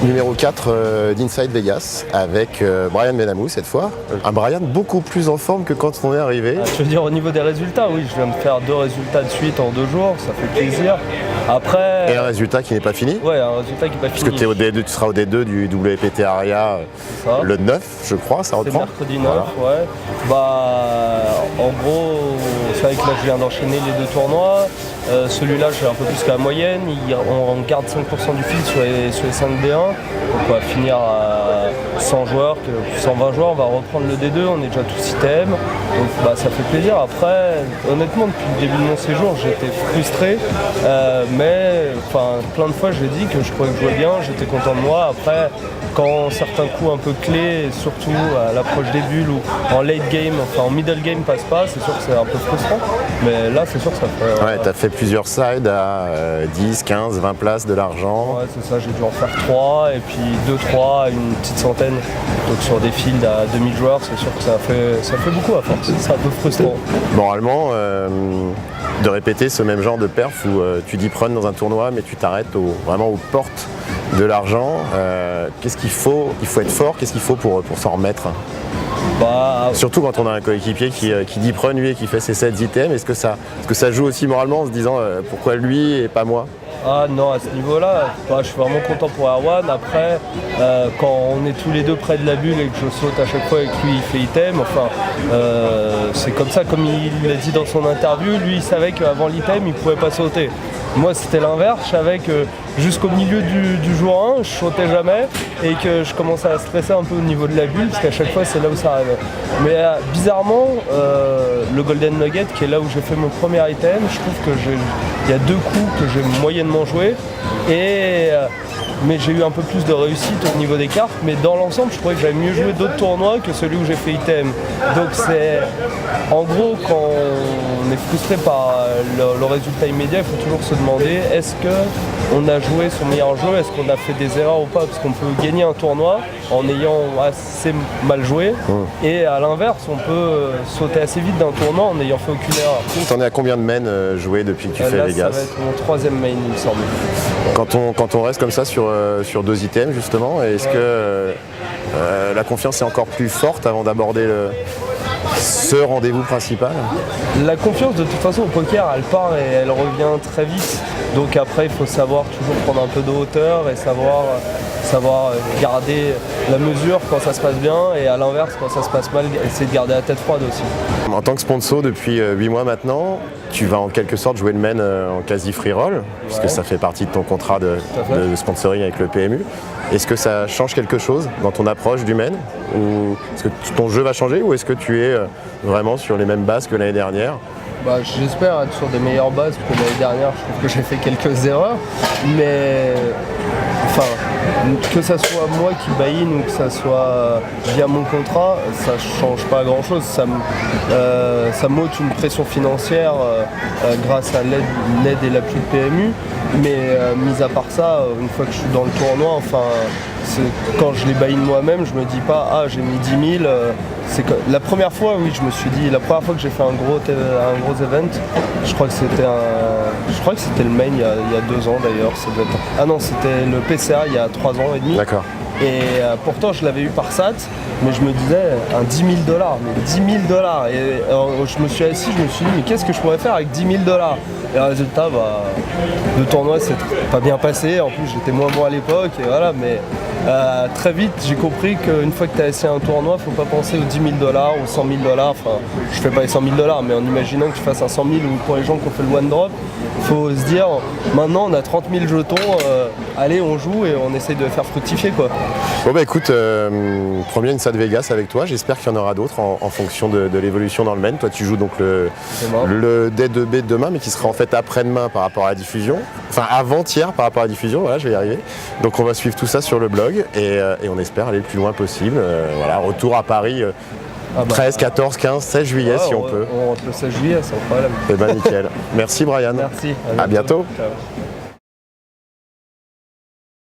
Numéro 4 d'Inside Vegas avec Bryan Benamou cette fois. Un Bryan beaucoup plus en forme que quand on est arrivé. Je veux dire, au niveau des résultats, oui, je viens de faire 2 résultats de suite en 2 jours, ça fait plaisir. Après. Et un résultat qui n'est pas fini. Ouais, un résultat qui n'est pas fini. Parce que tu seras au D2 du WPT Aria le 9, je crois, ça reprend. C'est mercredi 9, voilà. Ouais. Bah, en gros, c'est vrai que là, je viens d'enchaîner les 2 tournois. Celui-là, j'ai un peu plus que la moyenne. On garde 5% du field sur les 5 D1. Donc on va finir à 100 joueurs, 120 joueurs. On va reprendre le D2. On est déjà tous ITM. Donc bah, ça fait plaisir. Après, honnêtement, depuis le début de mon séjour, j'étais frustré. Mais plein de fois, j'ai dit que je trouvais que je jouais bien. J'étais content de moi. Après, quand certains coups un peu clés, surtout à l'approche des bulles ou en late game, enfin en middle game passe pas, c'est sûr que c'est un peu frustrant. Mais là, c'est sûr que ça fait. Ouais, t'as fait plusieurs sides à 10, 15, 20 places de l'argent. Ouais, c'est ça, j'ai dû en faire 3 et puis 2-3, une petite centaine. Donc sur des fields à 2000 joueurs, c'est sûr que ça fait beaucoup à force. C'est un peu frustrant. Moralement, de répéter ce même genre de perf où tu deep run dans un tournoi, mais tu t'arrêtes vraiment aux portes de l'argent. Qu'est-ce qu'il faut? Il faut être fort. Qu'est-ce qu'il faut pour s'en remettre? Surtout quand on a un coéquipier qui deep run lui et qui fait ses 7 items, est-ce que ça joue aussi moralement en se disant pourquoi lui et pas moi? Ah non, à ce niveau-là, je suis vraiment content pour Erwan. Après, quand on est tous les deux près de la bulle et que je saute à chaque fois et que lui il fait item, c'est comme ça, comme il l'a dit dans son interview, lui il savait qu'avant l'item il pouvait pas sauter. Moi c'était l'inverse, je savais que jusqu'au milieu du jour 1, je sautais jamais et que je commençais à stresser un peu au niveau de la bulle parce qu'à chaque fois c'est là où ça arrivait. Mais bizarrement, le Golden Nugget qui est là où j'ai fait mon premier item, je trouve qu'il y a 2 coups que j'ai moyennement joué mais j'ai eu un peu plus de réussite au niveau des cartes, mais dans l'ensemble je trouvais que j'avais mieux joué d'autres tournois que celui où j'ai fait item. Donc c'est en gros quand on est frustré par le résultat immédiat, il faut toujours se demander est-ce qu'on a joué son meilleur jeu, est-ce qu'on a fait des erreurs ou pas, parce qu'on peut gagner un tournoi en ayant assez mal joué et à l'inverse on peut sauter assez vite d'un tournoi en n'ayant fait aucune erreur. T'en es à combien de mains joués depuis que tu fais Vegas? Ça va être mon 3e main il me semble. Quand on reste comme ça sur 2 items justement, est-ce que la confiance est encore plus forte avant d'aborder ce rendez-vous principal? La confiance de toute façon au poker elle part et elle revient très vite. Donc après il faut savoir toujours prendre un peu de hauteur et savoir garder la mesure quand ça se passe bien et à l'inverse quand ça se passe mal, essayer de garder la tête froide aussi. En tant que sponsor depuis 8 mois maintenant, tu vas en quelque sorte jouer le main en quasi free roll, puisque ça fait partie de ton contrat de sponsoring avec le PMU. Est-ce que ça change quelque chose dans ton approche du main? Ou est-ce que ton jeu va changer ou est-ce que tu es vraiment sur les mêmes bases que l'année dernière? J'espère être sur des meilleures bases que l'année dernière, je trouve que j'ai fait quelques erreurs, mais que ça soit moi qui buy-in ou que ça soit via mon contrat, ça change pas grand chose, ça m'ôte une pression financière grâce à l'aide et l'appui de PMU, mais mis à part ça, une fois que je suis dans le tournoi, quand je les buy-in moi-même, je me dis pas j'ai mis 10 000. La première fois, oui, je me suis dit, la première fois que j'ai fait un gros event, je crois que c'était le main il y a 2 ans d'ailleurs. Ah non, c'était le PCA il y a 3 ans et demi. D'accord. Et pourtant je l'avais eu par SAT, mais je me disais un 10 000 $, mais 10 000 $. Et je me suis assis, je me suis dit mais qu'est-ce que je pourrais faire avec 10 000 $? Et le résultat, le tournoi s'est pas bien passé, en plus j'étais moins bon à l'époque, et voilà, mais très vite j'ai compris qu'une fois que tu as essayé un tournoi, faut pas penser aux 10 000 $ ou 100 000 $, enfin je fais pas les 100 000 $, mais en imaginant que tu fasses un 100 000 ou pour les gens qui ont fait le one drop, faut se dire maintenant on a 30 000 jetons, allez on joue et on essaye de faire fructifier quoi. Bon écoute, premier Inside Vegas avec toi, j'espère qu'il y en aura d'autres en fonction de l'évolution dans le main. Toi tu joues donc le D2B demain, mais qui sera en fait après-demain par rapport à la diffusion, enfin avant-hier par rapport à la diffusion, voilà je vais y arriver. Donc on va suivre tout ça sur le blog et on espère aller le plus loin possible. Retour à Paris 13, 14, 15, 16 juillet si on peut. On rentre le 16 juillet, c'est un problème. Eh ben nickel. Merci Bryan. Merci. À bientôt. Ciao.